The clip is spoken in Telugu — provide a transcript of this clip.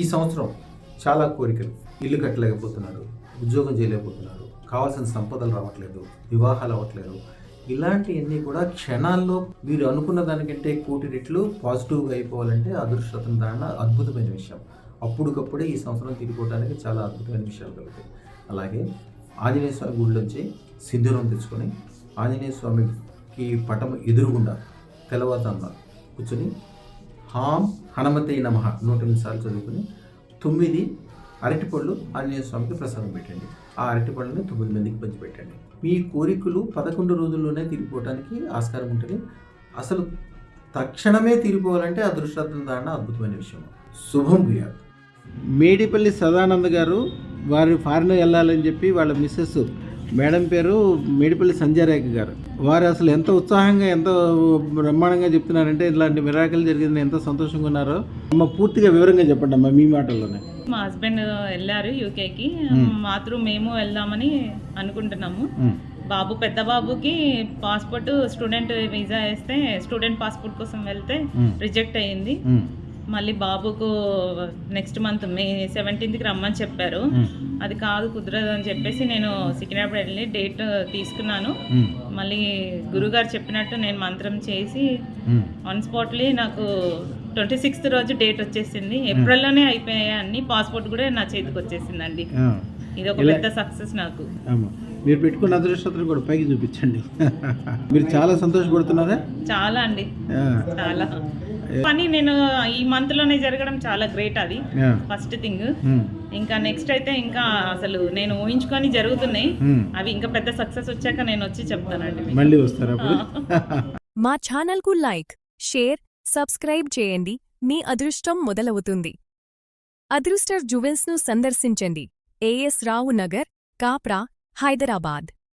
ఈ సంవత్సరం చాలా కోరికలు, ఇల్లు కట్టలేకపోతున్నారు, ఉద్యోగం చేయలేకపోతున్నారు, కావాల్సిన సంపదలు రావట్లేదు, వివాహాలు అవ్వట్లేదు. ఇలాంటివన్నీ కూడా క్షణాల్లో మీరు అనుకున్న దానికంటే కోటి రెట్లు పాజిటివ్గా అయిపోవాలంటే అదృష్టం దాన అద్భుతమైన విషయం. అప్పటికప్పుడే ఈ సంవత్సరం తిరిగిపోవడానికి చాలా అద్భుతమైన విషయాలు కలుగుతాయి. అలాగే ఆంజనేయ స్వామి గుడిలోంచి సింధూరం తెచ్చుకొని ఆంజనేయ స్వామికి పటం ఎదురుగుండా తెల్లవారుజామున కూర్చొని హాం హనుమతే నమః 108 సార్లు చదువుకుని 9 అరటిపళ్ళు ఆంజనేయ స్వామికి ప్రసాదం పెట్టండి. ఆ అరటిపళ్ళని 9 మందికి పంచిపెట్టండి. మీ కోరికలు 11 రోజుల్లోనే తీరిపోవడానికి ఆస్కారం ఉంటుంది. అసలు తక్షణమే తీరిపోవాలంటే అదృష్టం దాన అద్భుతమైన విషయం. శుభం భూయాత్. మేడిపల్లి సదానంద్ గారు వారు ఫారిన్ వెళ్ళాలని చెప్పి వాళ్ళ మిస్సెస్ మేడం పేరు మేడిపల్లి సంజయరేఖ గారు. వారు అసలు ఎంత ఉత్సాహంగా ఎంత బ్రహ్మాండంగా చెప్తున్నారంటే ఇలాంటి మిరాకిల్ జరిగింది ఎంత సంతోషంగా ఉన్నారో అమ్మ పూర్తిగా వివరంగా చెప్పండి అమ్మ మీ మాటల్లోనే. మా హస్బెండ్ వెళ్ళారు యూకేకి, మాత్రం మేము వెళ్దామని అనుకుంటున్నాము. బాబు పెద్ద బాబుకి పాస్పోర్ట్ స్టూడెంట్ వీసా వేస్తే స్టూడెంట్ పాస్పోర్ట్ కోసం వెళ్తే రిజెక్ట్ అయ్యింది. మళ్ళీ బాబుకు నెక్స్ట్ మంత్ మే 17కి రమ్మని చెప్పారు. అది కాదు కుదరదు అని చెప్పేసి నేను సికింద్రాబాద్ వెళ్ళి డేట్ తీసుకున్నాను. మళ్ళీ గురుగారు చెప్పినట్టు నేను మంత్రం చేసి ఆన్ స్పాట్లీ నాకు 26th రోజు డేట్ వచ్చేసింది. ఏప్రిల్లోనే అయిపోయాయి అన్ని. పాస్పోర్ట్ కూడా నా చేతికి వచ్చేసిందండి. ఇది ఒక పెద్ద సక్సెస్ నాకు. మీరు పెట్టుకున్న అదృష్టం కూడా పైకి చూపించండి. మీరు చాలా సంతోషపడుతున్నారా? చాలా అండి, చాలా. పని నేను ఈ మంత్ లోనే జరగడం చాలా గ్రేట్. అది ఫస్ట్ థింగ్. ఇంకా నెక్స్ట్ అయితే ఇంకా అసలు నేను ఊహించుకొని జరుగుతున్నాయి అవి. ఇంకా పెద్ద సక్సెస్ వచ్చాక నేను వచ్చి చెప్తానండి. మళ్ళీ వస్తారా? మా ఛానల్ కు లైక్, షేర్, సబ్స్క్రైబ్ చేయండి. మీ అదృష్టం మొదలవుతుంది. అదృస్టర్ జ్యువెల్స్ ను సందర్శించండి. AS రావు నగర్, కాప్రా, హైదరాబాద్.